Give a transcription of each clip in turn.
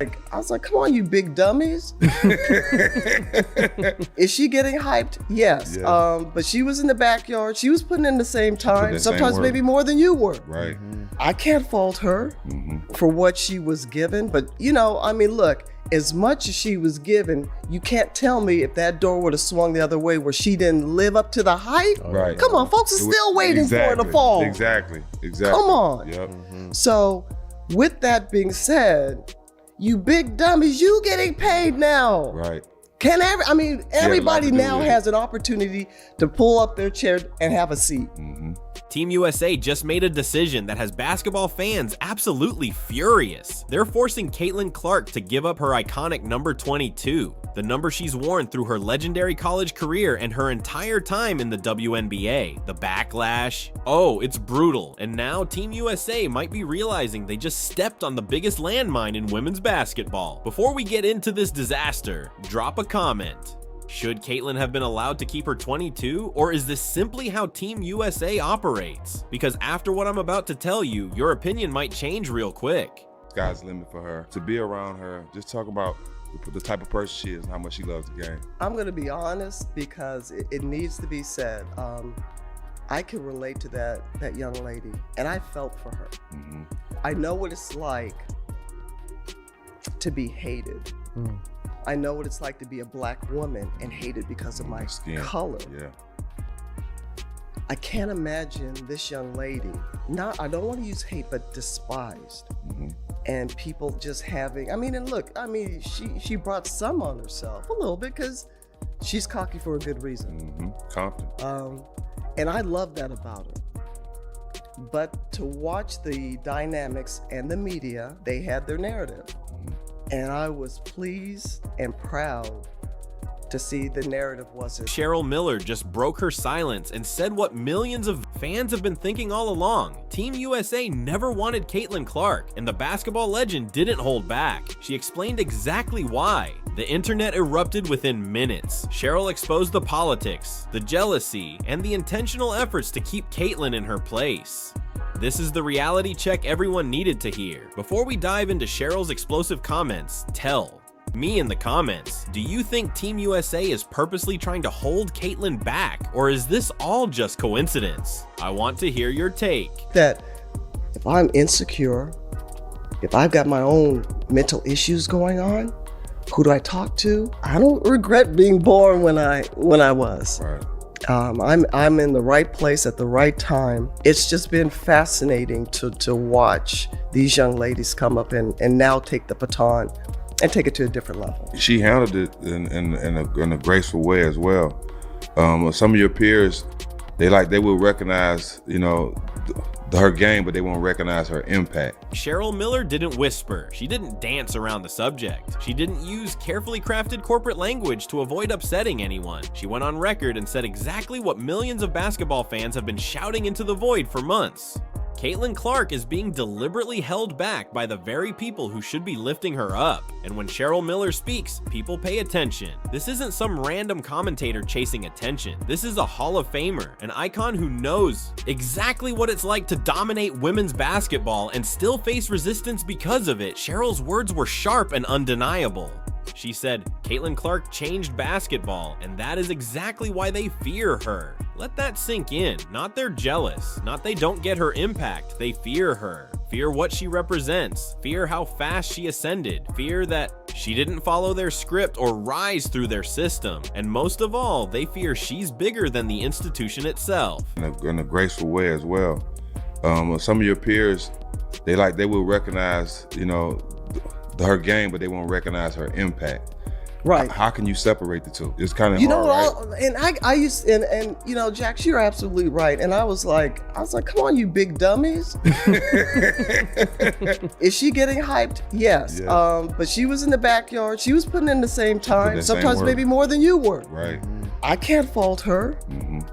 I was like, come on, you big dummies. Is she getting hyped? Yes. Yeah. But she was in the backyard. She was putting in the same time, the sometimes same maybe more than you were. Right. I can't fault her for what she was given. But, look, as much as she was given, you can't tell me if that door would have swung the other way where she didn't live up to the hype. Right. Come on, folks are still waiting for her to fall. Exactly. Come on. Yep. So with that being said, you big dummies, you getting paid now. Right. Everybody now has an opportunity to pull up their chair and have a seat. Team USA just made a decision that has basketball fans absolutely furious. They're forcing Caitlin Clark to give up her iconic number 22, the number she's worn through her legendary college career and her entire time in the WNBA. The backlash, it's brutal. And now Team USA might be realizing they just stepped on the biggest landmine in women's basketball. Before we get into this disaster, drop a comment. Should Caitlin have been allowed to keep her 22, or is this simply how Team USA operates? Because after what I'm about to tell you, your opinion might change real quick. Sky's the limit for her. To be around her, just talk about the type of person she is and how much she loves the game. I'm gonna be honest because it needs to be said. I can relate to that young lady, and I felt for her. I know what it's like to be hated. I know what it's like to be a black woman and hated because of my skin color. Yeah. I can't imagine this young lady, I don't want to use hate, but despised. And people just having, she brought some on herself a little bit because she's cocky for a good reason. Confident. And I love that about her. But to watch the dynamics and the media, they had their narrative. And I was pleased and proud to see the narrative wasn't. Cheryl Miller just broke her silence and said what millions of fans have been thinking all along. Team USA never wanted Caitlin Clark, and the basketball legend didn't hold back. She explained exactly why. The internet erupted within minutes. Cheryl exposed the politics, the jealousy, and the intentional efforts to keep Caitlin in her place. This is the reality check everyone needed to hear. Before we dive into Cheryl's explosive comments, tell me in the comments, do you think Team USA is purposely trying to hold Caitlin back, or is this all just coincidence? I want to hear your take. That if I'm insecure, if I've got my own mental issues going on, who do I talk to? I don't regret being born when I was. Right. I'm in the right place at the right time. It's just been fascinating to watch these young ladies come up and now take the baton and take it to a different level. She handled it in a graceful way as well. Some of your peers, they will recognize, her game, but they won't recognize her impact. Cheryl Miller didn't whisper. She didn't dance around the subject. She didn't use carefully crafted corporate language to avoid upsetting anyone. She went on record and said exactly what millions of basketball fans have been shouting into the void for months. Caitlin Clark is being deliberately held back by the very people who should be lifting her up. And when Cheryl Miller speaks, people pay attention. This isn't some random commentator chasing attention. This is a Hall of Famer, an icon who knows exactly what it's like to dominate women's basketball and still face resistance because of it. Cheryl's words were sharp and undeniable. She said, Caitlin Clark changed basketball, and that is exactly why they fear her. Let that sink in. Not they're jealous, not they don't get her impact, they fear her. Fear what she represents, fear how fast she ascended, fear that she didn't follow their script or rise through their system, and most of all, they fear she's bigger than the institution itself. In a graceful way as well. Some of your peers, they will recognize, her game, but they won't recognize her impact. Right. How can you separate the two? It's kind of hard, right? And I used Jax, you're absolutely right. And I was like, come on, you big dummies. Is she getting hyped? Yes. But she was in the backyard. She was putting in the same time, sometimes maybe more than you were. Right. I can't fault her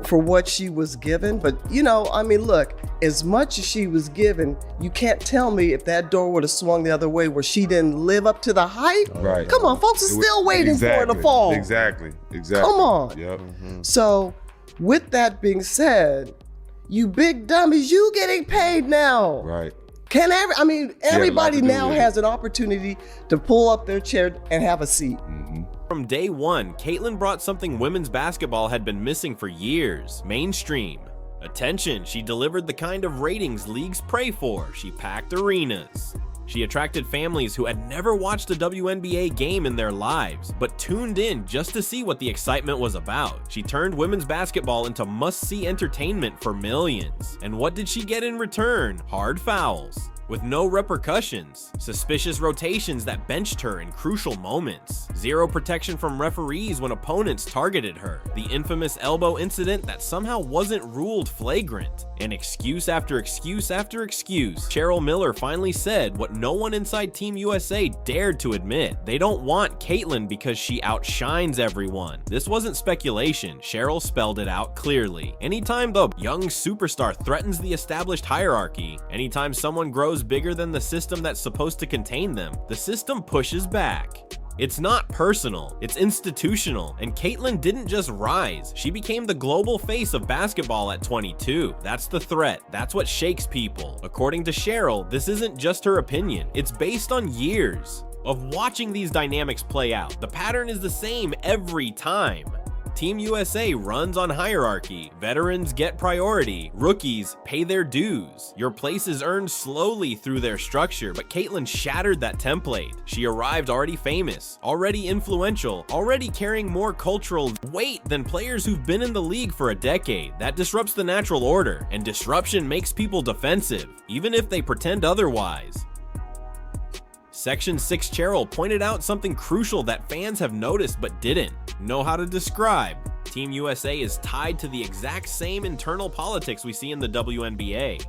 for what she was given, but look, as much as she was given, you can't tell me if that door would have swung the other way where she didn't live up to the hype. Right. Come on, folks are still waiting for her to fall. Exactly. Come on. Yep. So with that being said, you big dummies, you getting paid now. Right. Everybody to do now with it. has an opportunity to pull up their chair and have a seat. From day one, Caitlin brought something women's basketball had been missing for years: mainstream attention. She delivered the kind of ratings leagues pray for. She packed arenas. She attracted families who had never watched a WNBA game in their lives, but tuned in just to see what the excitement was about. She turned women's basketball into must-see entertainment for millions. And what did she get in return? Hard fouls with no repercussions, suspicious rotations that benched her in crucial moments, zero protection from referees when opponents targeted her, the infamous elbow incident that somehow wasn't ruled flagrant, and excuse after excuse after excuse. Cheryl Miller finally said what no one inside Team USA dared to admit: they don't want Caitlin because she outshines everyone. This wasn't speculation. Cheryl spelled it out clearly. Anytime the young superstar threatens the established hierarchy, anytime someone grows bigger than the system that's supposed to contain them, the system pushes back. It's not personal, it's institutional, and Caitlin didn't just rise, she became the global face of basketball at 22. That's the threat, that's what shakes people. According to Cheryl, this isn't just her opinion, it's based on years of watching these dynamics play out. The pattern is the same every time. Team USA runs on hierarchy. Veterans get priority. Rookies pay their dues. Your place is earned slowly through their structure, but Caitlin shattered that template. She arrived already famous, already influential, already carrying more cultural weight than players who've been in the league for a decade. That disrupts the natural order, and disruption makes people defensive, even if they pretend otherwise. Section 6 Cheryl pointed out something crucial that fans have noticed but didn't know how to describe. Team USA is tied to the exact same internal politics we see in the WNBA.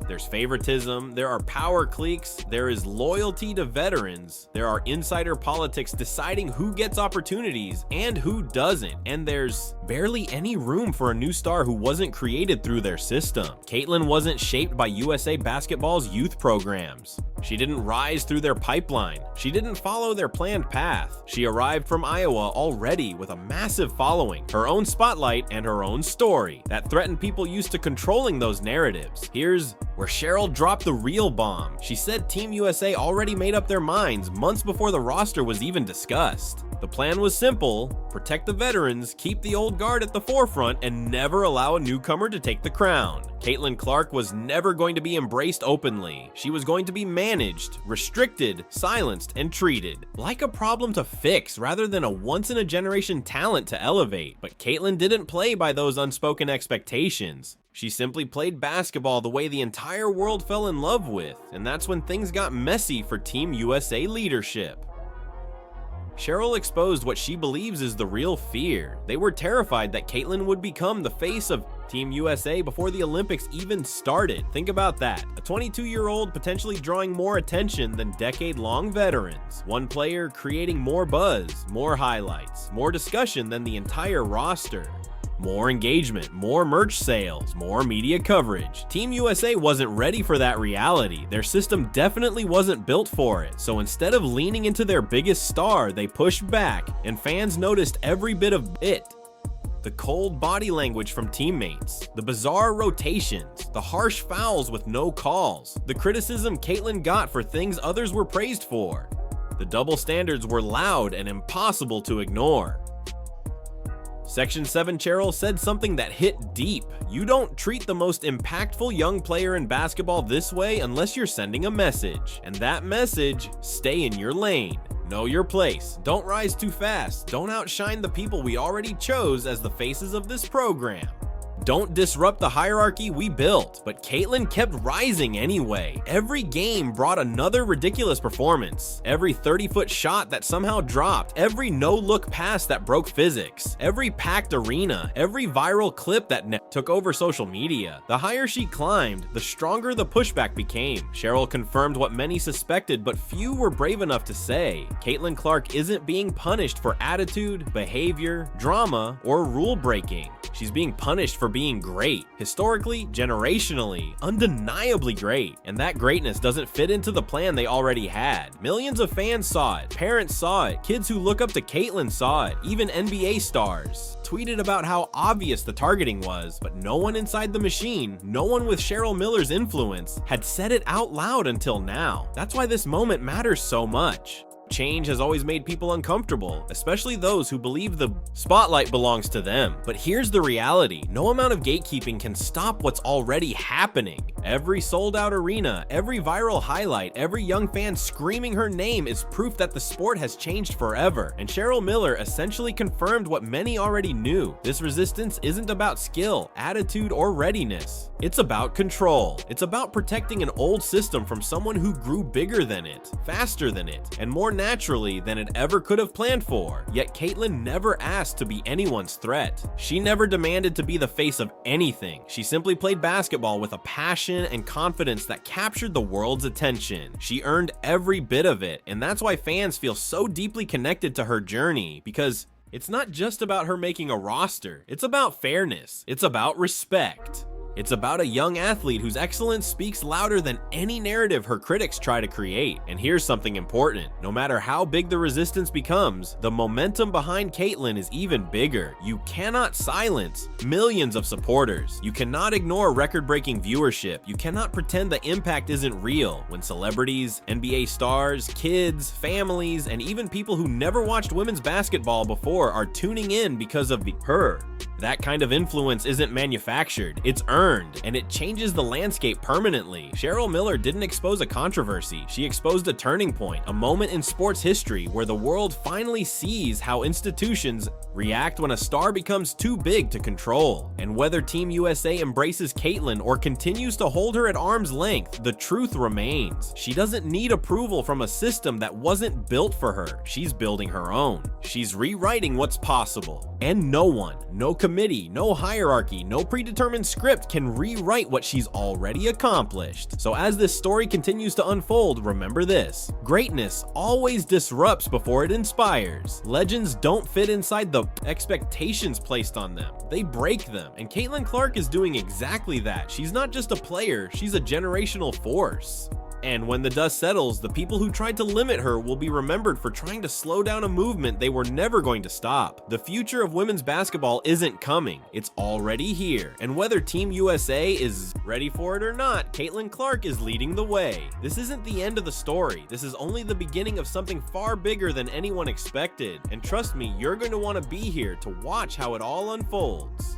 There's favoritism, there are power cliques, there is loyalty to veterans, there are insider politics deciding who gets opportunities and who doesn't, and there's barely any room for a new star who wasn't created through their system. Caitlin wasn't shaped by USA Basketball's youth programs. She didn't rise through their pipeline. She didn't follow their planned path. She arrived from Iowa already with a massive following, her own spotlight, and her own story that threatened people used to controlling those narratives. Here's where Cheryl dropped the real bomb. She said Team USA already made up their minds months before the roster was even discussed. The plan was simple: protect the veterans, keep the old guard at the forefront, and never allow a newcomer to take the crown. Caitlin Clark was never going to be embraced openly. She was going to be managed, restricted, silenced, and treated like a problem to fix rather than a once-in-a-generation talent to elevate. But Caitlin didn't play by those unspoken expectations. She simply played basketball the way the entire world fell in love with, and that's when things got messy for Team USA leadership. Cheryl exposed what she believes is the real fear. They were terrified that Caitlin would become the face of Team USA before the Olympics even started. Think about that. A 22-year-old potentially drawing more attention than decade-long veterans. One player creating more buzz, more highlights, more discussion than the entire roster. More engagement, more merch sales, more media coverage. Team USA wasn't ready for that reality. Their system definitely wasn't built for it. So instead of leaning into their biggest star, they pushed back, and fans noticed every bit of it. The cold body language from teammates, the bizarre rotations, the harsh fouls with no calls, the criticism Caitlin got for things others were praised for. The double standards were loud and impossible to ignore. Section 7 Cheryl said something that hit deep. You don't treat the most impactful young player in basketball this way unless you're sending a message. And that message: stay in your lane. Know your place. Don't rise too fast. Don't outshine the people we already chose as the faces of this program. Don't disrupt the hierarchy we built. But Caitlin kept rising anyway. Every game brought another ridiculous performance. Every 30-foot shot that somehow dropped. Every no-look pass that broke physics. Every packed arena. Every viral clip that took over social media. The higher she climbed, the stronger the pushback became. Cheryl confirmed what many suspected, but few were brave enough to say. Caitlin Clark isn't being punished for attitude, behavior, drama, or rule breaking. She's being punished for being great. Historically, generationally, undeniably great. And that greatness doesn't fit into the plan they already had. Millions of fans saw it, parents saw it, kids who look up to Caitlyn saw it, even NBA stars tweeted about how obvious the targeting was, but no one inside the machine, no one with Cheryl Miller's influence, had said it out loud until now. That's why this moment matters so much. Change has always made people uncomfortable, especially those who believe the spotlight belongs to them. But here's the reality. No amount of gatekeeping can stop what's already happening. Every sold-out arena, every viral highlight, every young fan screaming her name is proof that the sport has changed forever. And Cheryl Miller essentially confirmed what many already knew. This resistance isn't about skill, attitude, or readiness. It's about control. It's about protecting an old system from someone who grew bigger than it, faster than it, and more naturally than it ever could have planned for. Yet Caitlyn never asked to be anyone's threat. She never demanded to be the face of anything. She simply played basketball with a passion and confidence that captured the world's attention. She earned every bit of it, and that's why fans feel so deeply connected to her journey, because it's not just about her making a roster. It's about fairness. It's about respect. It's about a young athlete whose excellence speaks louder than any narrative her critics try to create. And here's something important. No matter how big the resistance becomes, the momentum behind Caitlyn is even bigger. You cannot silence millions of supporters. You cannot ignore record-breaking viewership. You cannot pretend the impact isn't real when celebrities, NBA stars, kids, families, and even people who never watched women's basketball before are tuning in because of her. That kind of influence isn't manufactured, it's earned, and it changes the landscape permanently. Cheryl Miller didn't expose a controversy, she exposed a turning point, a moment in sports history where the world finally sees how institutions react when a star becomes too big to control. And whether Team USA embraces Caitlyn or continues to hold her at arm's length, the truth remains. She doesn't need approval from a system that wasn't built for her. She's building her own. She's rewriting what's possible. And no one, no committee, no hierarchy, no predetermined script can rewrite what she's already accomplished. So as this story continues to unfold, remember this: greatness always disrupts before it inspires. Legends don't fit inside the expectations placed on them. They break them. And Caitlyn Clark is doing exactly that. She's not just a player, she's a generational force. And when the dust settles, the people who tried to limit her will be remembered for trying to slow down a movement they were never going to stop. The future of women's basketball isn't coming, it's already here. And whether Team USA is ready for it or not, Caitlyn Clark is leading the way. This isn't the end of the story. This is only the beginning of something far bigger than anyone expected. And trust me, you're going to want to be here to watch how it all unfolds.